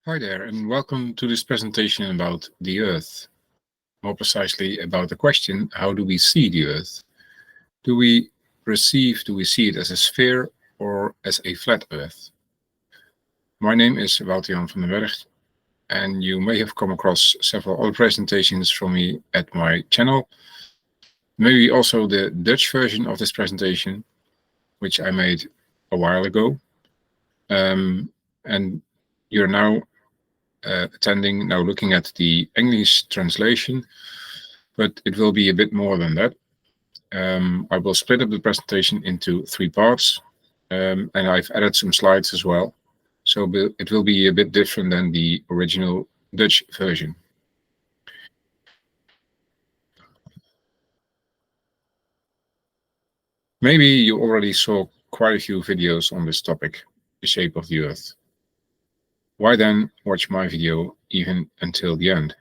Hi there, and welcome to this presentation about the Earth. More precisely about the question, how do we see the Earth? Do we see it as a sphere or as a flat Earth? My name is Wouter Jan van den Berg, and you may have come across several other presentations from me at my channel. Maybe also the Dutch version of this presentation, which I made a while ago. And you're now looking at the English translation, but it will be a bit more than that. I will split up the presentation into 3 parts, and I've added some slides as well. So it will be a bit different than the original Dutch version. Maybe you already saw quite a few videos on this topic, the shape of the Earth. Why then watch my video even until the end?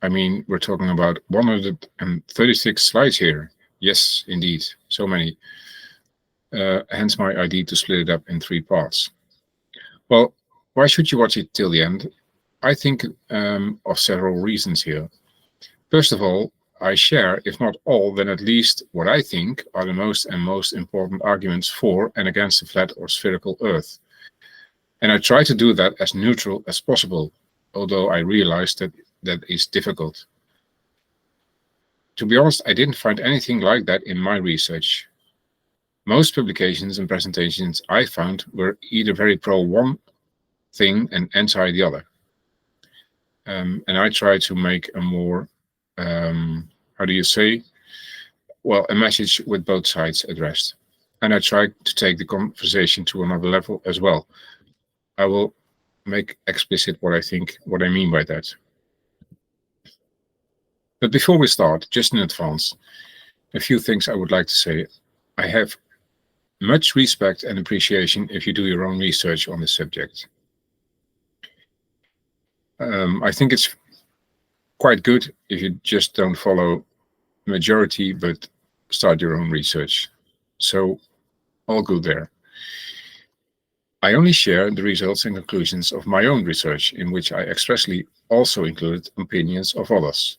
I mean, we're talking about 136 slides here. Yes, indeed, so many. Hence my idea to split it up in 3 parts. Well, why should you watch it till the end? I think of several reasons here. First of all, I share, if not all, then at least what I think are the most important arguments for and against a flat or spherical Earth. And I try to do that as neutral as possible, although I realize that is difficult. To be honest, I didn't find anything like that in my research. Most publications and presentations I found were either very pro one thing and anti the other. And I try to make a more, how do you say? Well, a message with both sides addressed. And I try to take the conversation to another level as well. I will make explicit what I mean by that. But before we start, just in advance, a few things I would like to say. I have much respect and appreciation if you do your own research on this subject. I think it's quite good if you just don't follow the majority, but start your own research. So, all good there. I only share the results and conclusions of my own research, in which I expressly also included opinions of others.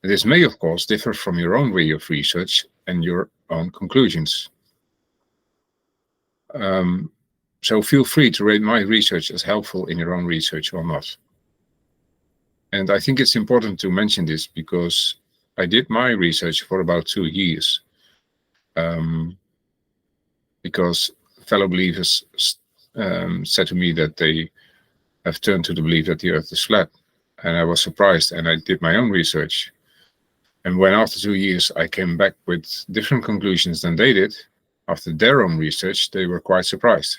This may, of course, differ from your own way of research and your own conclusions. So feel free to rate my research as helpful in your own research or not. And I think it's important to mention this because I did my research for about 2 years. Because fellow believers said to me that they have turned to the belief that the Earth is flat. And I was surprised, and I did my own research. And when after 2 years I came back with different conclusions than they did, after their own research, they were quite surprised.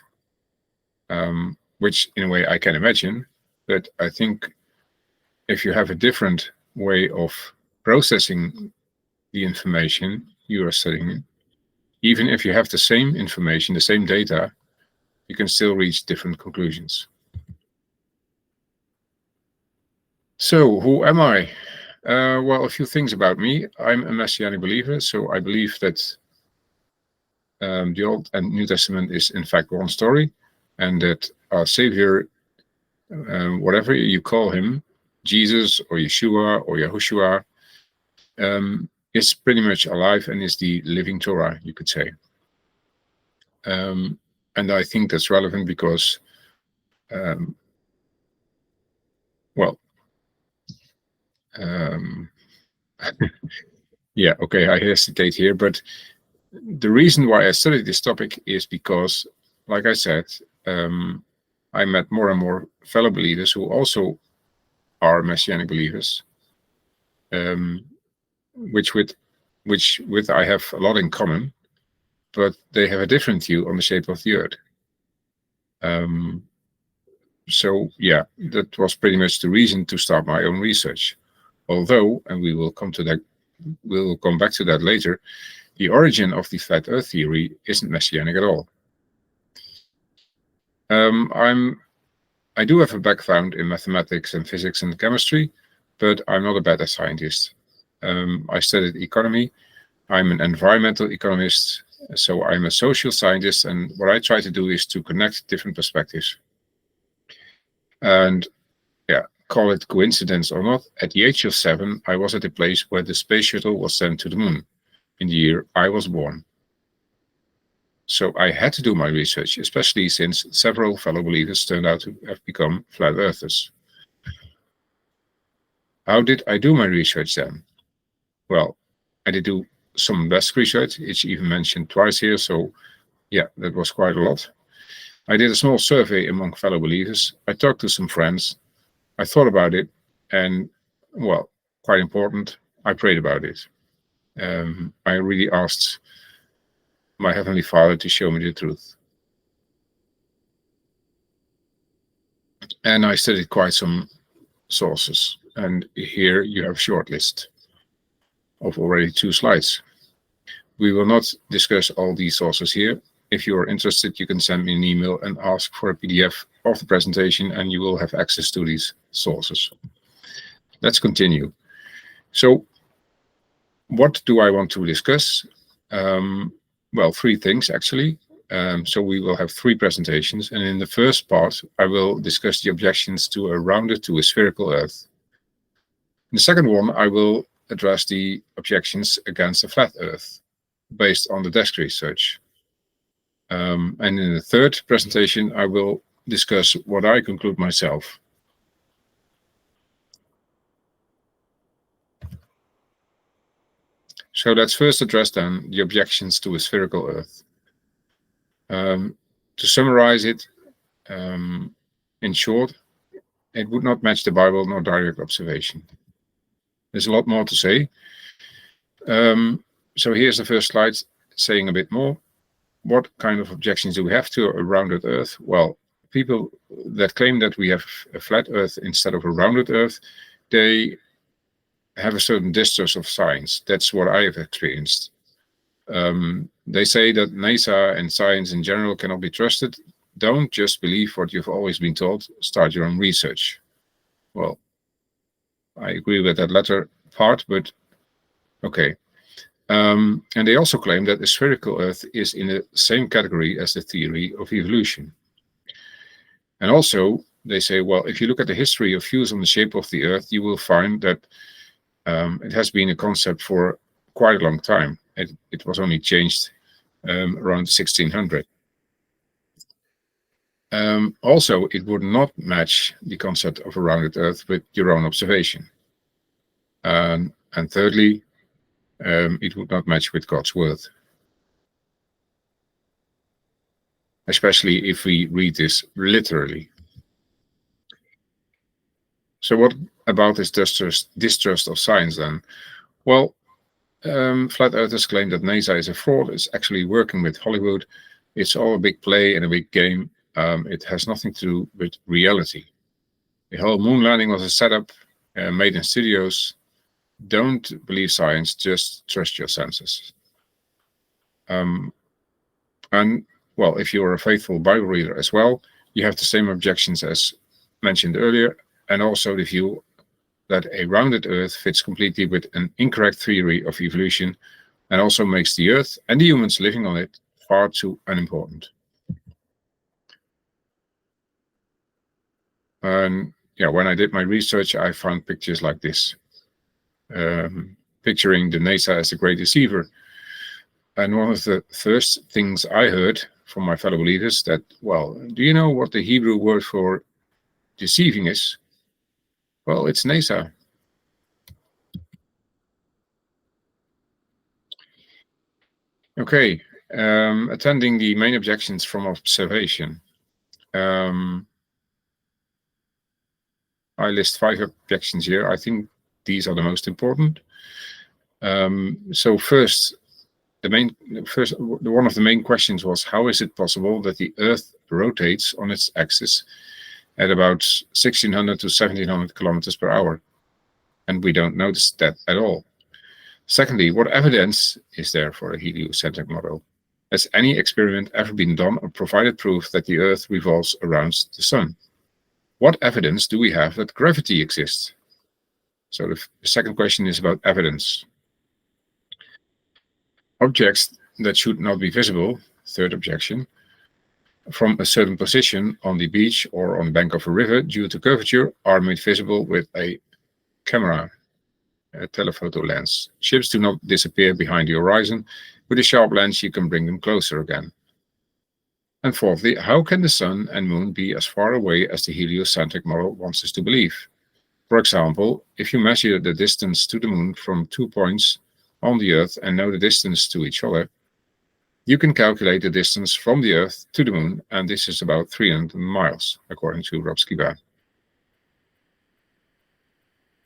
Which in a way I can imagine, but I think if you have a different way of processing the information you are studying, even if you have the same information, the same data, you can still reach different conclusions. So, who am I? Well, a few things about me. I'm a Messianic believer, so I believe that the Old and New Testament is in fact one story, and that our Savior, whatever you call him, Jesus or Yeshua or Yahushua, is pretty much alive and is the living Torah, you could say. And I think that's relevant because, yeah, okay, I hesitate here, but the reason why I studied this topic is because, like I said, I met more and more fellow believers who also are Messianic believers, which with I have a lot in common, but they have a different view on the shape of the Earth. So yeah, that was pretty much the reason to start my own research. Although, and we will come back to that later, the origin of the flat Earth theory isn't Messianic at all. I do have a background in mathematics and physics and chemistry, but I'm not a bad scientist. I studied economy. I'm an environmental economist, so I'm a social scientist, and what I try to do is to connect different perspectives. And yeah, call it coincidence or not, at the age of 7, I was at the place where the space shuttle was sent to the moon, in the year I was born. So I had to do my research, especially since several fellow believers turned out to have become flat earthers. How did I do my research then? Well, I did do some desk research. It's even mentioned twice here, so yeah, that was quite a lot. I did a small survey among fellow believers. I talked to some friends. I thought about it, and well, quite important, I prayed about it. I really asked my Heavenly Father to show me the truth. And I studied quite some sources. And here you have a short list of already 2 slides. We will not discuss all these sources here. If you are interested, you can send me an email and ask for a PDF of the presentation, and you will have access to these sources. Let's continue. So, what do I want to discuss? Well, 3 things actually. So we will have 3 presentations, and in the first part, I will discuss the objections to a rounded to a spherical Earth. In the second one, I will address the objections against a flat Earth, based on the desk research. And in the third presentation, I will discuss what I conclude myself. So let's first address then the objections to a spherical Earth. To summarize it, in short, it would not match the Bible nor direct observation. There's a lot more to say. So here's the first slide saying a bit more. What kind of objections do we have to a rounded Earth? Well, people that claim that we have a flat Earth instead of a rounded Earth, they have a certain distrust of science. That's what I have experienced. They say that NASA and science in general cannot be trusted. Don't just believe what you've always been told. Start your own research. Well, I agree with that latter part, but okay. And they also claim that the spherical Earth is in the same category as the theory of evolution. And also, they say, well, if you look at the history of views on the shape of the Earth, you will find that it has been a concept for quite a long time. It was only changed around 1600. Also, it would not match the concept of a rounded Earth with your own observation. And thirdly, it would not match with God's word. Especially if we read this literally. So what about this distrust of science then? Well, flat earthers claim that NASA is a fraud. It's actually working with Hollywood. It's all a big play and a big game. It has nothing to do with reality. The whole moon landing was a setup made in studios. Don't believe science, just trust your senses. And, well, if you're a faithful Bible reader as well, you have the same objections as mentioned earlier, and also the view that a rounded Earth fits completely with an incorrect theory of evolution and also makes the Earth and the humans living on it far too unimportant. And yeah, when I did my research, I found pictures like this, picturing the NASA as the great deceiver. And one of the first things I heard from my fellow believers that, well, do you know what the Hebrew word for deceiving is? Well, it's NASA. Okay, attending the main objections from observation. I list 5 objections here. I think these are the most important. So first, one of the main questions was, how is it possible that the Earth rotates on its axis at about 1600 to 1700 kilometers per hour? And we don't notice that at all. Secondly, what evidence is there for a heliocentric model? Has any experiment ever been done or provided proof that the Earth revolves around the Sun? What evidence do we have that gravity exists? So the second question is about evidence. Objects that should not be visible, third objection. from a certain position on the beach or on the bank of a river due to curvature are made visible with a camera, a telephoto lens. Ships do not disappear behind the horizon. With a sharp lens, you can bring them closer again. And fourthly, how can the sun and moon be as far away as the heliocentric model wants us to believe? For example, if you measure the distance to the moon from 2 points on the Earth and know the distance to each other, you can calculate the distance from the Earth to the moon, and this is about 300 miles, according to Rob Skiba.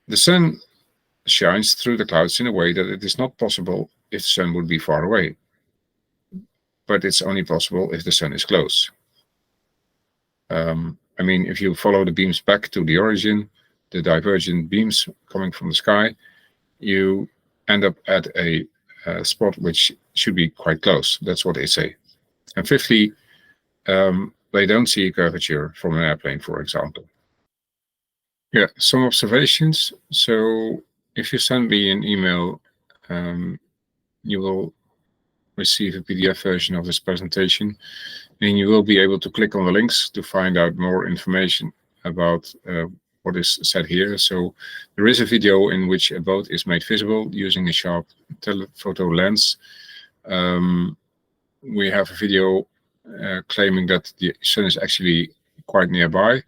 The sun shines through the clouds in a way that it is not possible if the sun would be far away, but it's only possible if the sun is close. I mean, if you follow the beams back to the origin, the divergent beams coming from the sky, you end up at a spot which should be quite close. That's what they say. And fifthly, they don't see a curvature from an airplane, for example. Yeah, some observations. So if you send me an email, you will receive a PDF version of this presentation, and you will be able to click on the links to find out more information about what is said here. So there is a video in which a boat is made visible using a sharp telephoto lens. We have a video claiming that the sun is actually quite nearby.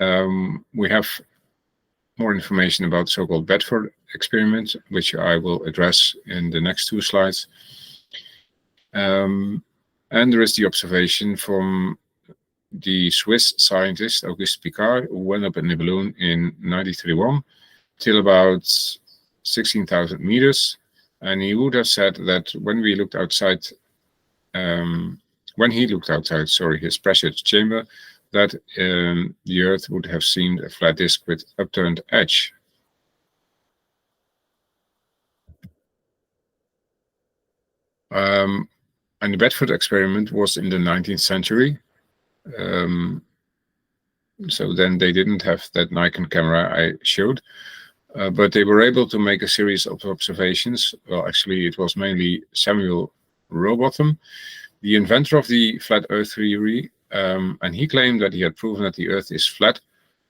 We have more information about the so-called Bedford experiment, which I will address in the next 2 slides. And there is the observation from the Swiss scientist Auguste Piccard, who went up in the balloon in 1931 till about 16,000 meters. And he would have said that when he looked outside, his pressure chamber, that the Earth would have seemed a flat disk with upturned edge. And the Bedford experiment was in the 19th century. So then they didn't have that Nikon camera I showed, but they were able to make a series of observations. Well, actually, it was mainly Samuel Rowbotham, the inventor of the flat Earth theory, and he claimed that he had proven that the Earth is flat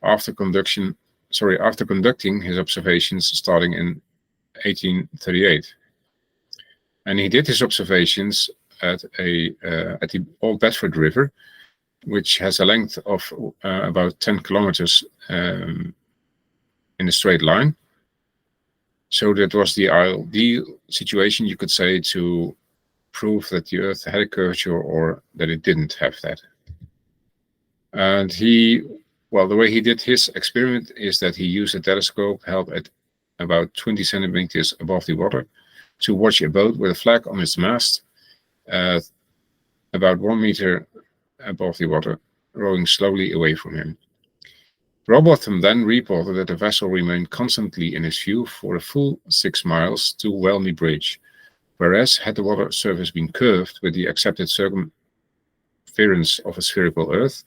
after conducting his observations starting in 1838. And he did his observations at the Old Bedford River, which has a length of about 10 kilometers in a straight line. So that was the ideal situation, you could say, to prove that the Earth had a curvature or that it didn't have that. And the way he did his experiment is that he used a telescope held at about 20 centimeters above the water to watch a boat with a flag on its mast about 1 meter above the water, rowing slowly away from him. Rowbotham then reported that the vessel remained constantly in his view for a full 6 miles to Welney Bridge, whereas had the water surface been curved with the accepted circumference of a spherical Earth,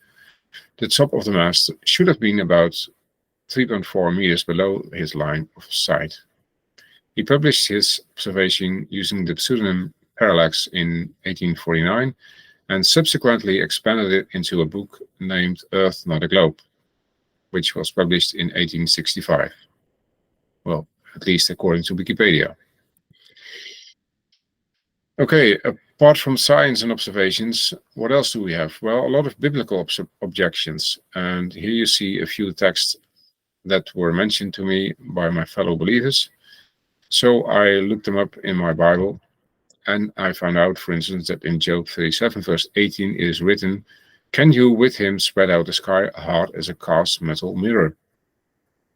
the top of the mast should have been about 3.4 meters below his line of sight. He published his observation using the pseudonym Parallax in 1849 and subsequently expanded it into a book named Earth, Not a Globe, which was published in 1865. Well, at least according to Wikipedia. Okay, apart from science and observations, what else do we have? Well, a lot of biblical objections. And here you see a few texts that were mentioned to me by my fellow believers. So I looked them up in my Bible, and I found out, for instance, that in Job 37, verse 18, it is written, "Can you with him spread out the sky hard as a cast metal mirror?"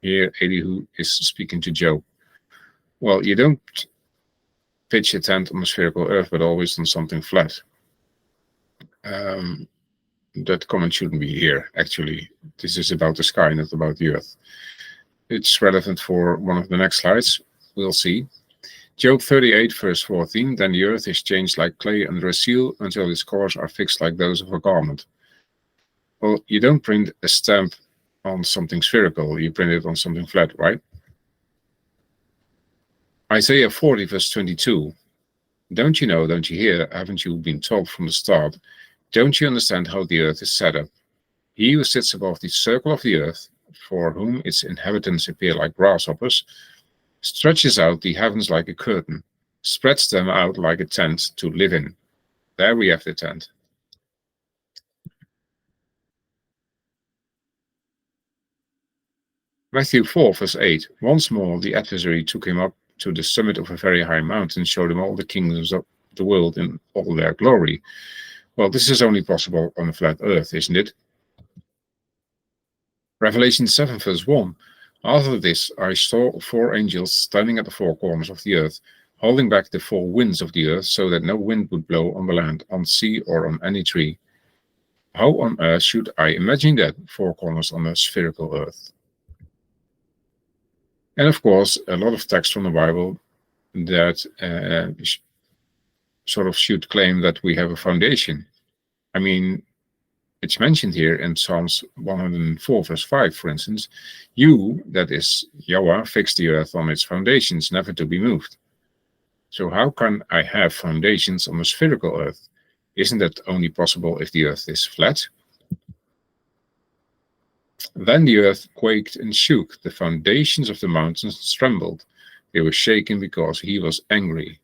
Here Elihu is speaking to Job. Well, you don't pitch a tent on a spherical Earth, but always on something flat. That comment shouldn't be here, actually. This is about the sky, not about the Earth. It's relevant for one of the next slides. We'll see. Job 38, verse 14, "Then the earth is changed like clay under a seal until its colors are fixed like those of a garment." Well, you don't print a stamp on something spherical, you print it on something flat, right? Isaiah 40, verse 22, "Don't you know, don't you hear, haven't you been told from the start? Don't you understand how the earth is set up? He who sits above the circle of the earth, for whom its inhabitants appear like grasshoppers, stretches out the heavens like a curtain, spreads them out like a tent to live in. There we have the tent. Matthew 4, verse 8. Once more the adversary took him up to the summit of a very high mountain, showed him all the kingdoms of the world in all their glory. Well, this is only possible on a flat earth, isn't it? Revelation 7, verse 1. After this I saw 4 angels standing at the 4 corners of the earth, holding back the 4 winds of the earth, so that no wind would blow on the land, on sea, or on any tree. How on earth should I imagine that? 4 corners on a spherical earth. And of course, a lot of text from the Bible that sort of should claim that we have a foundation. I mean, it's mentioned here in Psalms 104, verse 5, for instance, you, that is Yahweh, fixed the earth on its foundations, never to be moved. So how can I have foundations on a spherical earth? Isn't that only possible if the earth is flat? Then the earth quaked and shook, the foundations of the mountains trembled. They were shaken because he was angry.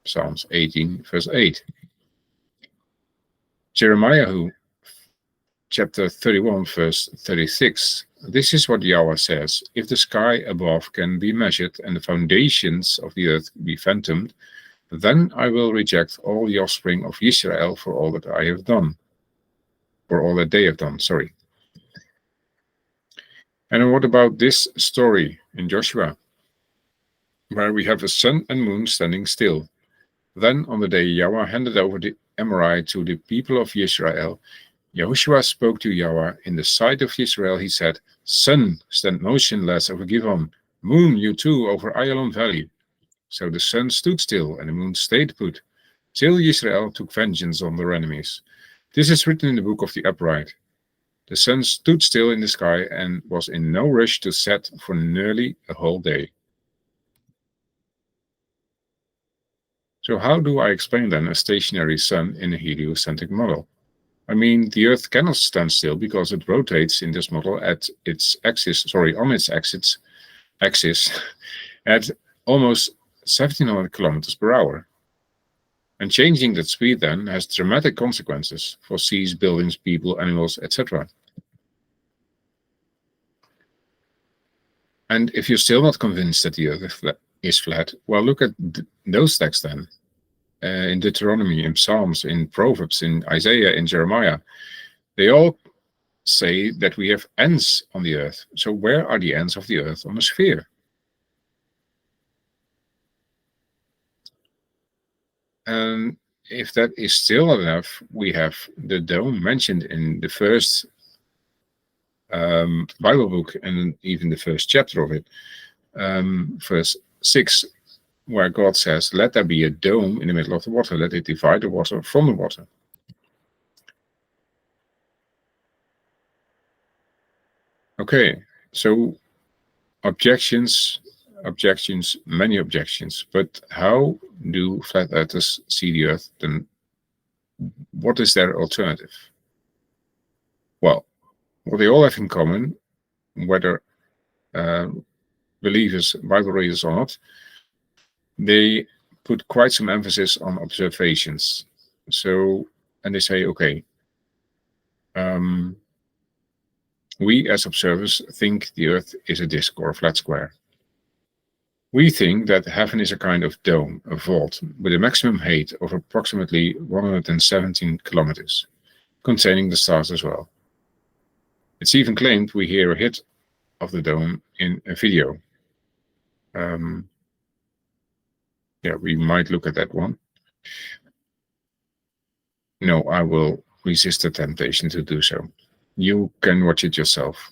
Psalms 18, verse 8. Jeremiah, chapter 31, verse 36. This is what Yahweh says: if the sky above can be measured and the foundations of the earth be fathomed, then I will reject all the offspring of Israel for all that I have done. For all that they have done, sorry. And what about this story in Joshua, where we have the sun and moon standing still? Then on the day Yahweh handed over the Amorite to the people of Israel, Yahushua spoke to Yahweh in the sight of Israel. He said, Sun, stand motionless over Givon. Moon, you too, over Ayalon Valley. So the sun stood still and the moon stayed put, till Israel took vengeance on their enemies. This is written in the book of the upright. The sun stood still in the sky and was in no rush to set for nearly a whole day. So how do I explain then a stationary sun in a heliocentric model? I mean, the Earth cannot stand still because it rotates in this model at its axis, on its axis at almost 1700 kilometers per hour. And changing that speed then has dramatic consequences for seas, buildings, people, animals, etc. And if you're still not convinced that the Earth is flat, well, look at those texts then. In Deuteronomy, in Psalms, in Proverbs, in Isaiah, in Jeremiah, they all say that we have ends on the earth. So where are the ends of the earth on a sphere? And if that is still not enough, we have the dome mentioned in the first Bible book and even the first chapter of it, verse 6, where God says, let there be a dome in the middle of the water, let it divide the water from the water. Okay, so objections, many objections, but how do flat earthers see the earth? Then what is their alternative? Well, what they all have in common, whether believers, Bible readers or not, they put quite some emphasis on observations. So, and they say, okay, we as observers think the earth is a disk or a flat square. We think that heaven is a kind of dome, a vault, with a maximum height of approximately 117 kilometers, containing the stars as well. It's even claimed we hear a hit of the dome in a video. Yeah, we might look at that one. No, I will resist the temptation to do so. You can watch it yourself.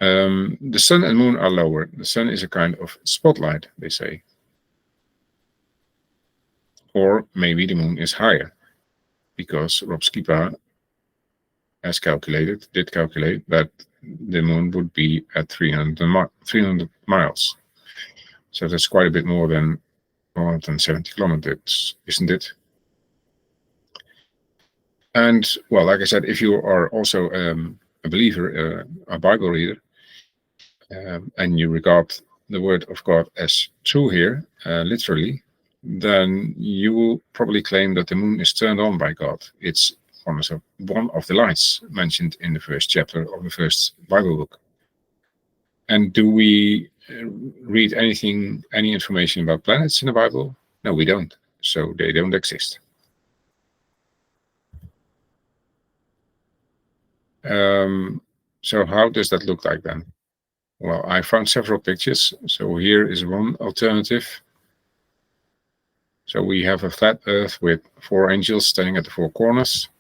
The sun and moon are lower. The sun is a kind of spotlight, they say. Or maybe the moon is higher, because Rob Skipa did calculate that the moon would be at 300 miles. So that's quite a bit more than 170 kilometers, isn't it? And well, like I said, if you are also a believer, a Bible reader, and you regard the word of God as true here, literally, then you will probably claim that the moon is turned on by God. It's one of the lights mentioned in the first chapter of the first Bible book. And do we read any information about planets in the Bible? No, we don't. So they don't exist. So how does that look like then? Well, I found several pictures. So here is one alternative. So we have a flat Earth with 4 angels standing at the 4 corners.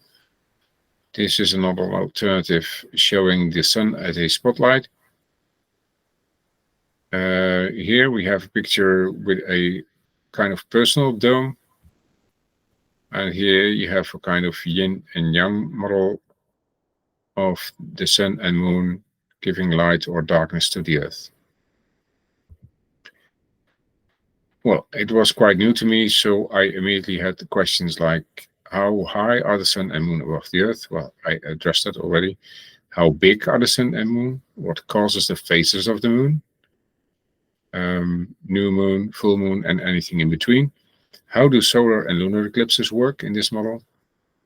This is another alternative showing the sun as a spotlight. Here we have a picture with a kind of personal dome. And here you have a kind of yin and yang model of the sun and moon giving light or darkness to the Earth. Well, it was quite new to me, so I immediately had the questions like, how high are the sun and moon above the Earth? Well, I addressed that already. How big are the sun and moon? What causes the phases of the moon? New moon, full moon, and anything in between. How do solar and lunar eclipses work in this model?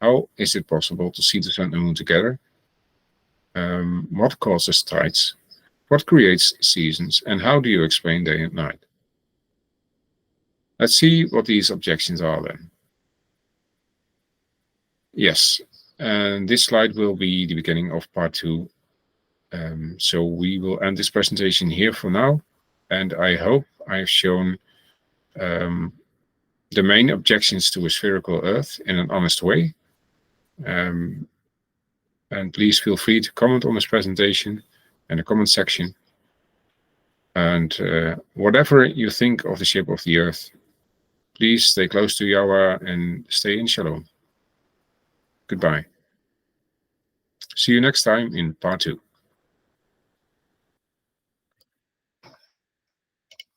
How is it possible to see the sun and moon together? What causes tides? What creates seasons? And how do you explain day and night? Let's see what these objections are then. Yes, and this slide will be the beginning of part 2. So we will end this presentation here for now. And I hope I've shown the main objections to a spherical Earth in an honest way. And please feel free to comment on this presentation in the comment section. And whatever you think of the shape of the Earth, please stay close to Yahweh and stay in Shalom. Goodbye. See you next time in part 2.